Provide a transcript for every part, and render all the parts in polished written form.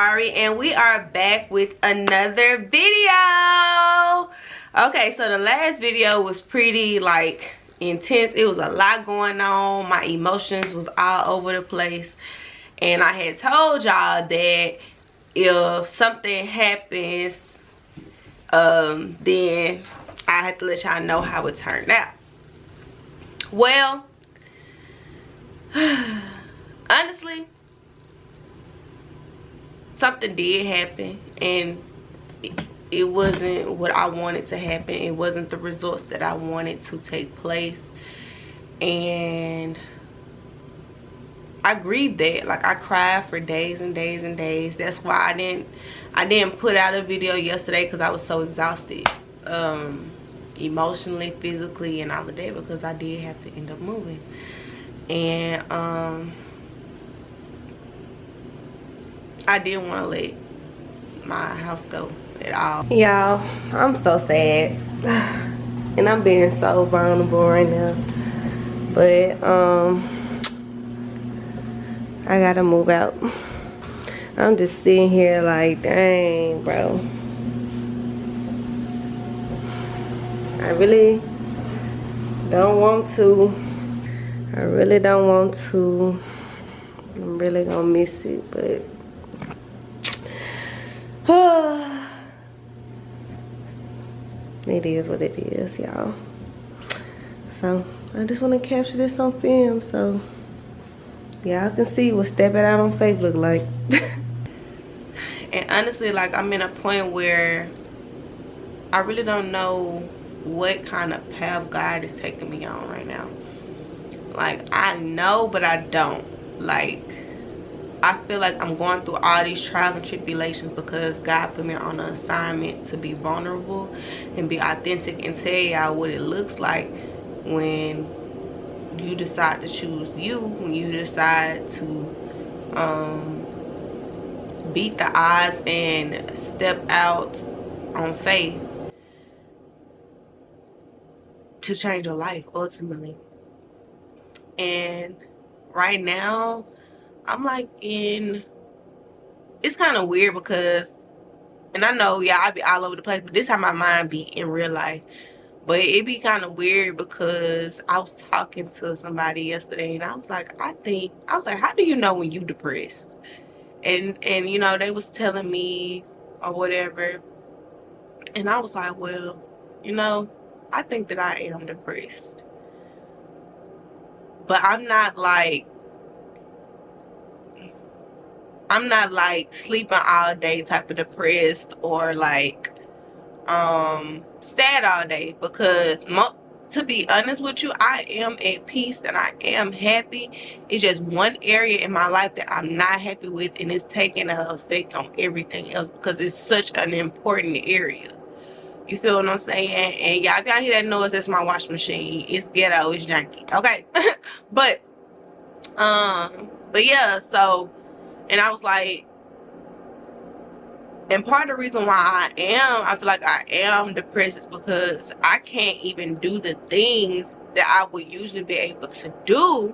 Ari, and we are back with another video. Okay, so the last video was pretty like intense. It was a lot going on. My emotions was all over the place, and I had told y'all that if something happens, then I had to let y'all know how it turned out. Well, honestly, something did happen, and it wasn't what I wanted to happen. It wasn't the results that I wanted to take place, and I grieved that. Like, I cried for days and days and days. That's why I didn't put out a video yesterday, because I was so exhausted, emotionally, physically, and all of that, because I did have to end up moving. And I didn't want to let my house go at all. Y'all, I'm so sad, and I'm being so vulnerable right now, but I gotta move out. I'm just sitting here like, dang, bro, I really don't want to. I really don't want to. I'm really gonna miss it, but it is what it is, y'all. So I just want to capture this on film so y'all can see what stepping out on faith look like. And honestly, like, I'm in a point where I really don't know what kind of path God is taking me on right now. Like, I know, but I don't. Like, I feel like I'm going through all these trials and tribulations because God put me on an assignment to be vulnerable and be authentic and tell y'all what it looks like when you decide to choose you, when you decide to beat the odds and step out on faith to change your life ultimately. And right now, I'm like it's kind of weird because, and I know, yeah, I be all over the place, but this how my mind be in real life. But it be kind of weird because I was talking to somebody yesterday, and I was like, how do you know when you depressed? And you know, they was telling me or whatever, and I was like, well, you know, I think that I am depressed, but I'm not like sleeping all day type of depressed, or like sad all day, because to be honest with you, I am at peace and I am happy. It's just one area in my life that I'm not happy with, and it's taking an effect on everything else because it's such an important area. You feel what I'm saying? And y'all, if y'all hear that noise, that's my washing machine. It's ghetto, it's janky, okay? but yeah, so, and I was like, and part of the reason why I feel like I am depressed is because I can't even do the things that I would usually be able to do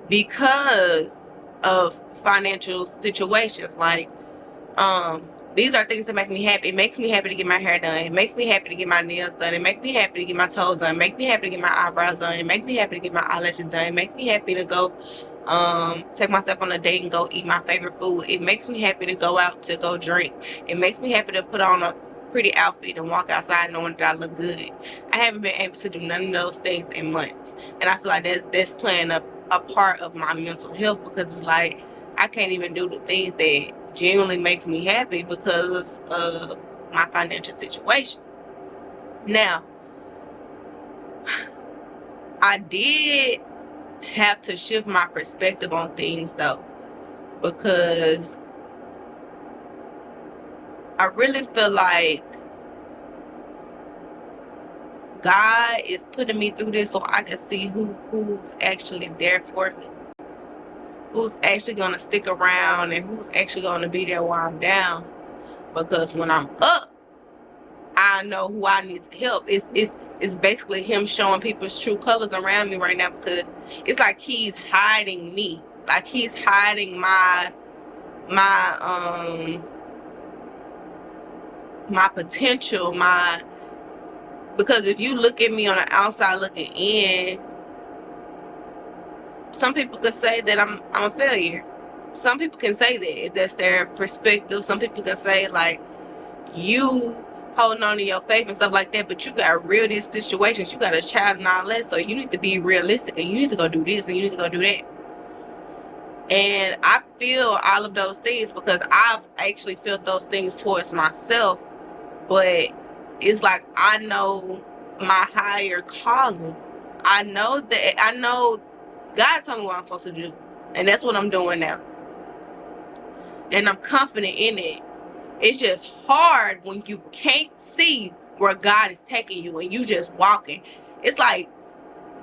because of financial situations. Like, these are things that make me happy. It makes me happy to get my hair done. It makes me happy to get my nails done. It makes me happy to get my toes done. It makes me happy to get my eyebrows done. It makes me happy to get my eyelashes done. It makes me happy to go take myself on a date and go eat my favorite food. It makes me happy to go out to go drink. It makes me happy to put on a pretty outfit and walk outside knowing that I look good. I haven't been able to do none of those things in months, and I feel like that's playing a part of my mental health, because it's like I can't even do the things that genuinely makes me happy because of my financial situation. Now, I did have to shift my perspective on things though, because I really feel like God is putting me through this so I can see who's actually there for me, who's actually gonna stick around, and who's actually gonna be there while I'm down. Because when I'm up, I know who I need to help. It's basically him showing people's true colors around me right now, because it's like he's hiding me. Like, he's hiding my my potential, because if you look at me on the outside looking in, some people could say that I'm a failure. Some people can say that if that's their perspective. Some people can say like, you holding on to your faith and stuff like that, but you got real these situations, you got a child and all that, so you need to be realistic and you need to go do this and you need to go do that. And I feel all of those things because I've actually felt those things towards myself, but it's like I know my higher calling. I know God told me what I'm supposed to do, and that's what I'm doing now, and I'm confident in it. It's just hard when you can't see where God is taking you and you just walking. It's like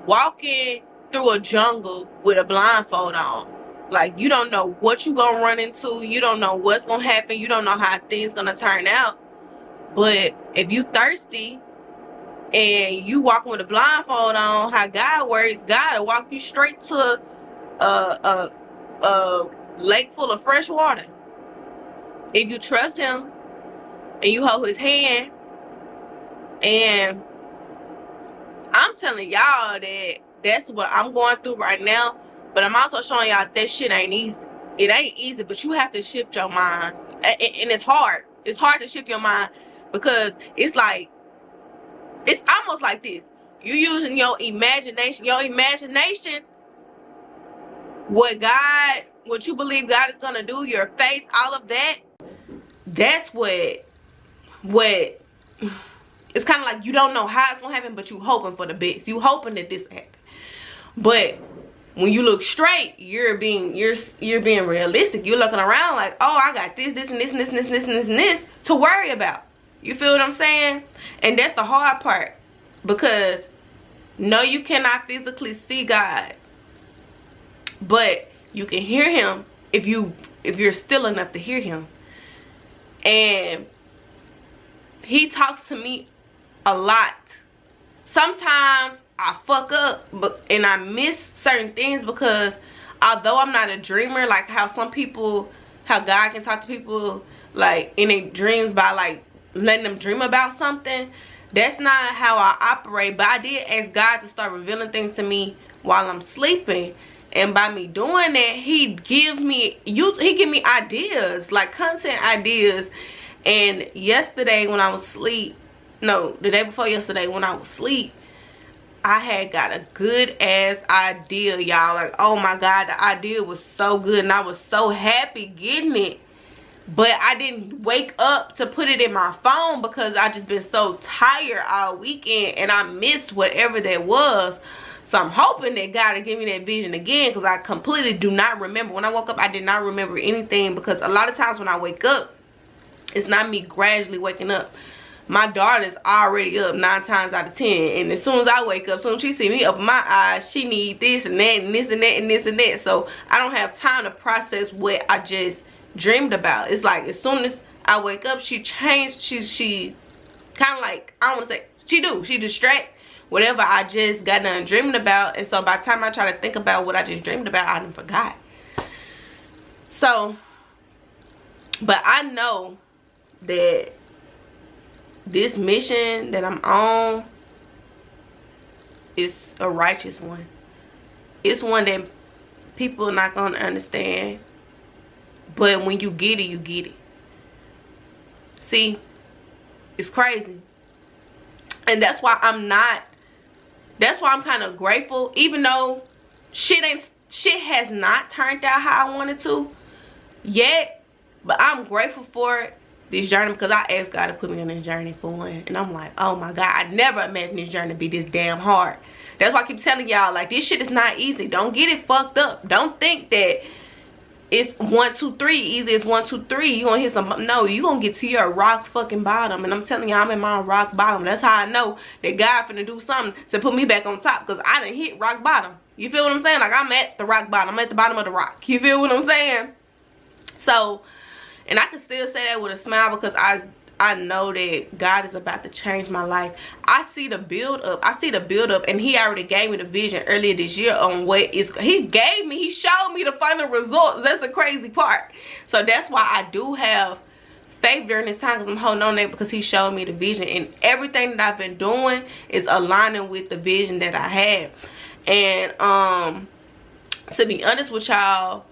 walking through a jungle with a blindfold on. Like, you don't know what you're gonna run into, you don't know what's gonna happen, you don't know how things gonna turn out. But if you thirsty and you walking with a blindfold on, how God works, God will walk you straight to a lake full of fresh water. If you trust him and you hold his hand. And I'm telling y'all that that's what I'm going through right now, but I'm also showing y'all that shit ain't easy. It ain't easy, but you have to shift your mind, and it's hard. It's hard to shift your mind because it's like, it's almost like this: you using your imagination, what you believe God is gonna do, your faith, all of that. That's what it's kind of like, you don't know how it's gonna happen, but you hoping for the best. You hoping that this happen. But when you look straight, you're being realistic. You're looking around like, oh, I got this and this and this and this and this and this and this to worry about. You feel what I'm saying? And that's the hard part, because no, you cannot physically see God, but you can hear him if you're still enough to hear him. And he talks to me a lot. Sometimes I fuck up and I miss certain things, because although I'm not a dreamer, like how God can talk to people like in their dreams by like letting them dream about something, that's not how I operate. But I did ask God to start revealing things to me while I'm sleeping. And by me doing that, he give me ideas, like content ideas. And yesterday when I was asleep, no, the day before yesterday when I was asleep, I had got a good ass idea, y'all. Like, oh my God, the idea was so good and I was so happy getting it. But I didn't wake up to put it in my phone because I just been so tired all weekend and I missed whatever that was. So I'm hoping that God will give me that vision again, because I completely do not remember. When I woke up, I did not remember anything, because a lot of times when I wake up, it's not me gradually waking up. My daughter's already up 9 times out of 10. And as soon as I wake up, as soon as she see me open my eyes, she need this and that and this and that and this and that. So I don't have time to process what I just dreamed about. It's like as soon as I wake up, she changed. She kind of like, I don't want to say, she distract whatever I just got done dreaming about. And so by the time I try to think about what I just dreamed about, I done forgot. So, but I know that this mission that I'm on is a righteous one. It's one that people are not going to understand. But when you get it, you get it. See, it's crazy. And that's why I'm kind of grateful, even though shit has not turned out how I wanted to yet. But I'm grateful for this journey, because I asked God to put me on this journey for one. And I'm like, oh my God, I never imagined this journey to be this damn hard. That's why I keep telling y'all, like, this shit is not easy. Don't get it fucked up. Don't think that it's 1, 2, 3 easy. It's 1, 2, 3. You gonna hit some, no, you gonna get to your rock fucking bottom. And I'm telling y'all, I'm in my rock bottom. That's how I know that God finna do something to put me back on top, because I done hit rock bottom. You feel what I'm saying? Like, I'm at the rock bottom. I'm at the bottom of the rock. You feel what I'm saying? So, and I can still say that with a smile, because I I know that God is about to change my life. I see the build up. I see the build up, and he already gave me the vision earlier this year on what is. He showed me the final results. That's the crazy part. So that's why I do have faith during this time, because I'm holding on to it, because he showed me the vision, and everything that I've been doing is aligning with the vision that I have. And to be honest with y'all,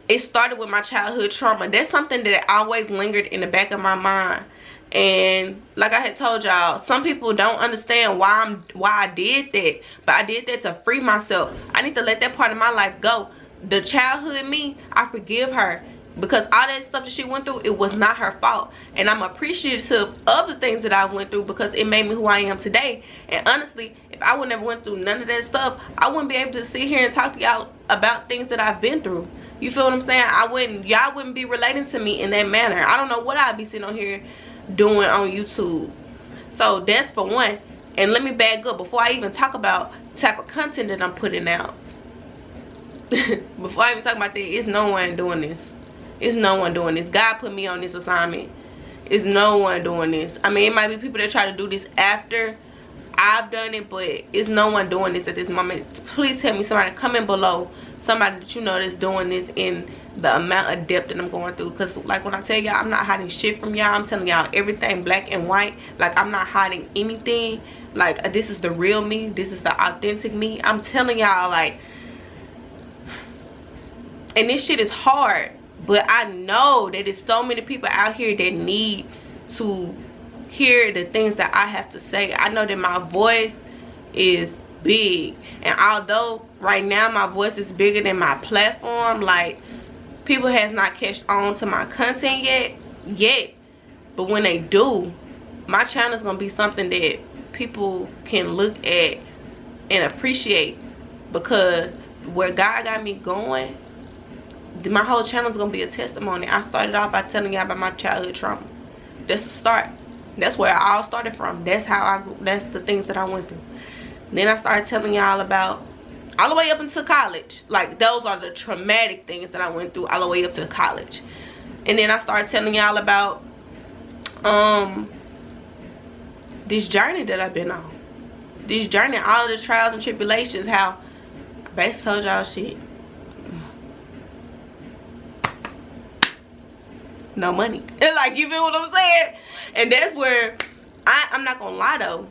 it started with my childhood trauma. That's something that always lingered in the back of my mind. And like I had told y'all, some people don't understand why I did that, but I did that to free myself. I need to let that part of my life go. The childhood me, I forgive her, because all that stuff that she went through, it was not her fault. And I'm appreciative of the things that I went through, because it made me who I am today. And honestly, if I would never went through none of that stuff, I wouldn't be able to sit here and talk to y'all about things that I've been through. You feel what I'm saying? Y'all wouldn't be relating to me in that manner. I don't know what I'd be sitting on here doing on YouTube. So that's for one. And let me back up before I even talk about the type of content that I'm putting out. Before I even talk about that, it's no one doing this. It's no one doing this. God put me on this assignment. It's no one doing this. I mean, it might be people that try to do this after I've done it, but it's no one doing this at this moment. Please tell me somebody, comment below, somebody that you know that's doing this in the amount of depth that I'm going through. Because like when I tell y'all, I'm not hiding shit from y'all. I'm telling y'all everything black and white. Like, I'm not hiding anything. Like, this is the real me. This is the authentic me. I'm telling y'all, like, and this shit is hard, but I know that there's so many people out here that need to hear the things that I have to say. I know that my voice is big, and although right now my voice is bigger than my platform, like, people has not catched on to my content yet, but when they do, my channel is gonna be something that people can look at and appreciate, because where God got me going, my whole channel is gonna be a testimony. I started off by telling y'all about my childhood trauma. That's the start. That's where I all started from. That's the things that I went through. Then I started telling y'all about all the way up into college. Like, those are the traumatic things that I went through all the way up to college. And then I started telling y'all about this journey that I've been on. This journey, all of the trials and tribulations, how I basically told y'all shit. No money. Like, you feel what I'm saying? And that's where I'm not gonna lie though,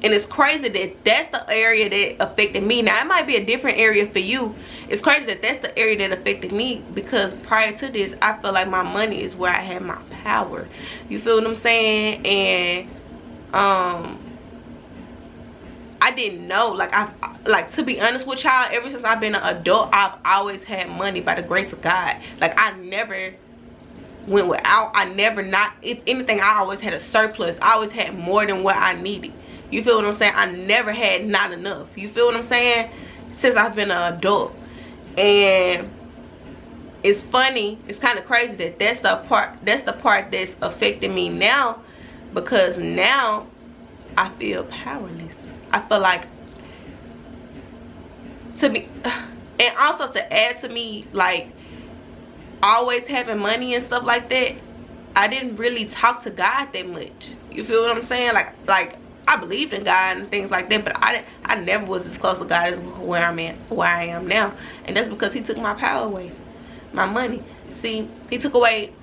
and it's crazy that that's the area that affected me. Now, it might be a different area for you. It's crazy that that's the area that affected me, because prior to this, I feel like my money is where I had my power. You feel what I'm saying? And I didn't know, like to be honest with y'all, ever since I've been an adult, I've always had money by the grace of God. Like, I never went without. I never not, if anything, I always had a surplus. I always had more than what I needed. You feel what I'm saying? I never had not enough. You feel what I'm saying? Since I've been an adult. And it's funny, it's kind of crazy that that's the part that's affecting me now, because now I feel powerless. I feel like, to be, and also to add to me, like, always having money and stuff like that, I didn't really talk to God that much. You feel what I'm saying? Like I believed in God and things like that, but I never was as close to God as where I am now. And that's because he took my power away, my money. See, he took away.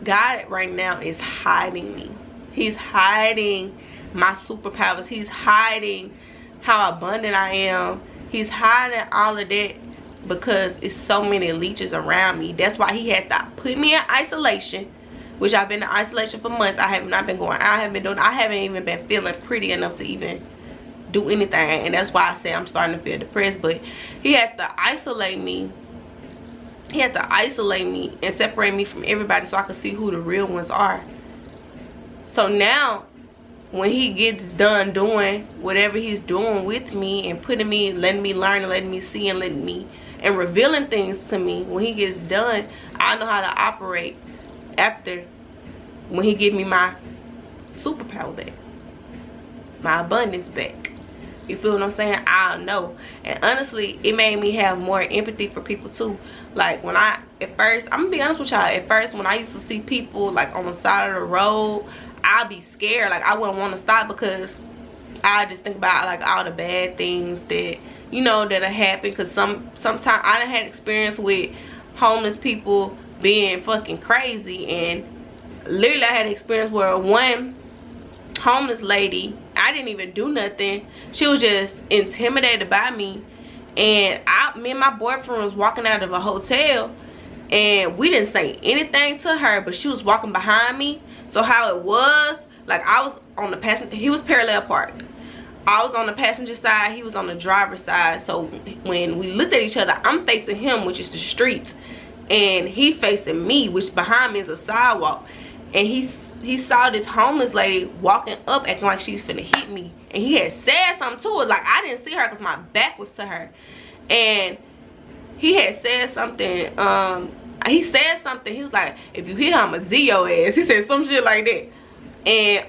God right now is hiding me. He's hiding my superpowers. He's hiding how abundant I am. He's hiding all of that, because it's so many leeches around me. That's why he had to put me in isolation, which I've been in isolation for months. I have not been going out. I haven't even been feeling pretty enough to even do anything. And that's why I say I'm starting to feel depressed. But he had to isolate me. He had to isolate me and separate me from everybody, so I could see who the real ones are. So now, when he gets done doing whatever he's doing with me and putting me, letting me learn and letting me see and letting me and revealing things to me, when he gets done, I know how to operate after, when he give me my superpower back, my abundance back. You feel what I'm saying? I'll know. And honestly, it made me have more empathy for people too. Like when at first, I'm gonna be honest with y'all, at first when I used to see people like on the side of the road, I'd be scared. Like I wouldn't want to stop because I just think about like all the bad things that, you know, that have happened. Because sometimes I done had experience with homeless people being fucking crazy. And literally I had an experience where one homeless lady, I didn't even do nothing, she was just intimidated by me, and me and my boyfriend was walking out of a hotel, and we didn't say anything to her, but she was walking behind me. So how it was, like I was on the passenger, he was parallel parked, I was on the passenger side, he was on the driver's side. So when we looked at each other, I'm facing him, which is the streets, and he facing me, which behind me is a sidewalk. And he saw this homeless lady walking up acting like she's finna hit me, and he had said something to her. Like I didn't see her because my back was to her, and he had said something. He said something. He was like, if you hit her, I'ma Z your ass. He said some shit like that. And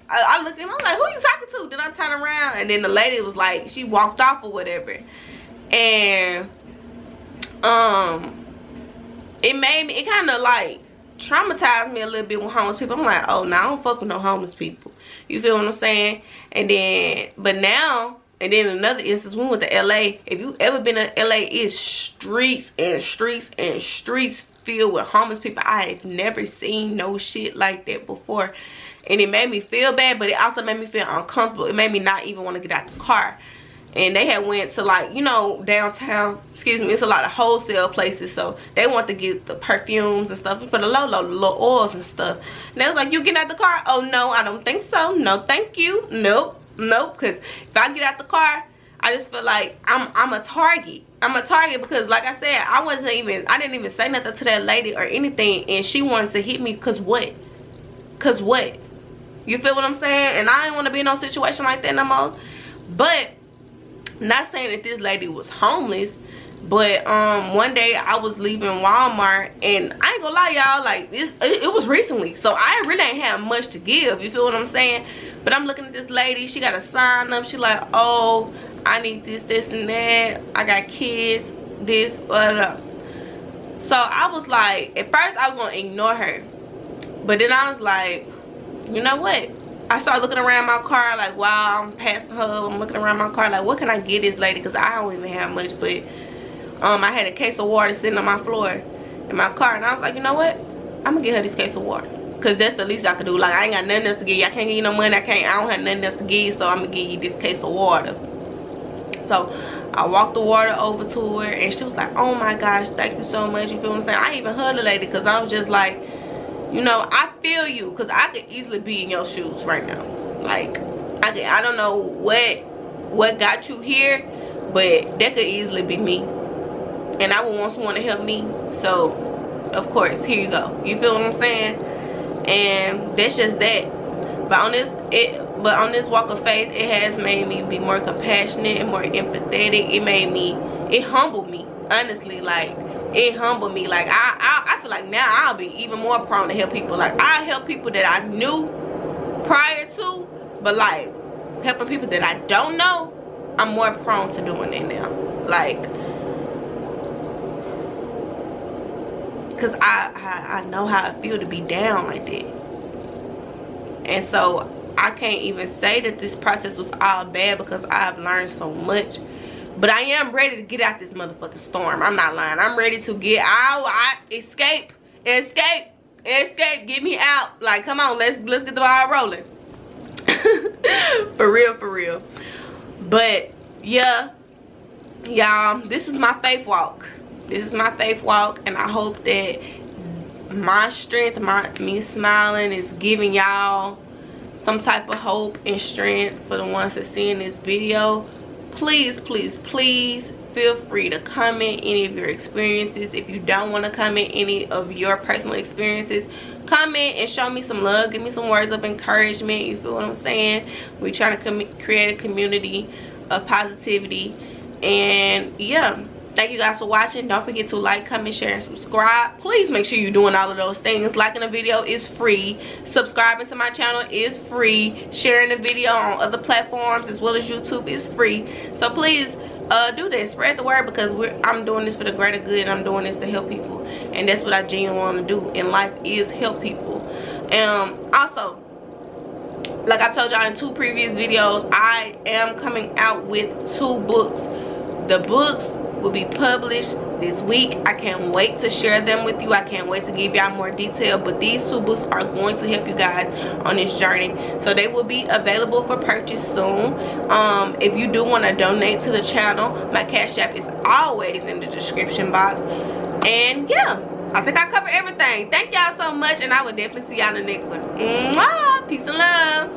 I looked at him, I'm like, who you talking to? Then I turned around, and then the lady was like, she walked off or whatever. And it kind of like traumatized me a little bit with homeless people. I'm like, oh no, I don't fuck with no homeless people. You feel what I'm saying? And then, and then another instance, we went to LA. If you ever been to LA, it's streets and streets and streets filled with homeless people. I have never seen no shit like that before. And it made me feel bad, but it also made me feel uncomfortable. It made me not even want to get out the car. And they had went to, like, you know, downtown, excuse me, it's a lot of wholesale places, so they want to get the perfumes and stuff for the little oils and stuff. And they was like, you getting out the car? Oh no, I don't think so. No thank you. Nope, because if I get out the car, I just feel like I'm a target. I'm a target because, like I said, I didn't even say nothing to that lady or anything, and she wanted to hit me because what? Because what? You feel what I'm saying? And I didn't want to be in no situation like that no more. But not saying that this lady was homeless, but one day I was leaving Walmart, and I ain't gonna lie, y'all, like it was recently, so I really ain't have much to give. You feel what I'm saying? But I'm looking at this lady, she got a sign up, she like, oh, I need this and that, I got kids, this, blah. So I was like, at first I was gonna ignore her, but then I was like, you know what? I started looking around my car, like while I'm passing her, I'm looking around my car like, what can I get this lady? Because I don't even have much, but I had a case of water sitting on my floor in my car, and I was like, you know what? I'm gonna get her this case of water, because that's the least I could do. Like, I ain't got nothing else to give you. I can't give you no money. I don't have nothing else to give you, so I'm gonna give you this case of water. So I walked the water over to her, and she was like, oh my gosh, thank you so much. You feel what I'm saying? I even hugged the lady, because I was just like, you know, I feel you, because I could easily be in your shoes right now. Like, I don't know what got you here, but that could easily be me, and I would want someone to help me. So of course, here you go. You feel what I'm saying? And that's just that. But on this walk of faith, it has made me be more compassionate and more empathetic. It humbled me, honestly. Like, it humbled me. Like, I feel like now I'll be even more prone to help people. Like, I help people that I knew prior to, but like helping people that I don't know, I'm more prone to doing it now. Like, because I know how it feels to be down like that. And so I can't even say that this process was all bad, because I've learned so much. But I am ready to get out this motherfucking storm. I'm not lying. I'm ready to get out. Escape. Get me out. Like, come on, let's get the ball rolling. For real. But yeah, y'all, this is my faith walk. And I hope that my strength, me smiling, is giving y'all some type of hope and strength for the ones that seeing this video. Please feel free to comment any of your experiences. If you don't want to comment any of your personal experiences, comment and show me some love. Give me some words of encouragement. You feel what I'm saying? We're trying to create a community of positivity. And yeah, Thank you guys for watching. Don't forget to like, comment, share, and subscribe. Please make sure you're doing all of those things. Liking the video is free. Subscribing to my channel is free. Sharing the video on other platforms as well as YouTube is free. So please do this. Spread the word, because I'm doing this for the greater good, and I'm doing this to help people. And that's what I genuinely want to do in life, is help people. Also, like I told y'all in 2 previous videos, I am coming out with 2 books. The books will be published this week. I can't wait to share them with you. I can't wait to give y'all more detail, but these 2 books are going to help you guys on this journey. So they will be available for purchase soon. If you do want to donate to the channel, my Cash App is always in the description box. And yeah, I think I covered everything. Thank y'all so much, and I will definitely see y'all in the next one. Mwah! Peace and love.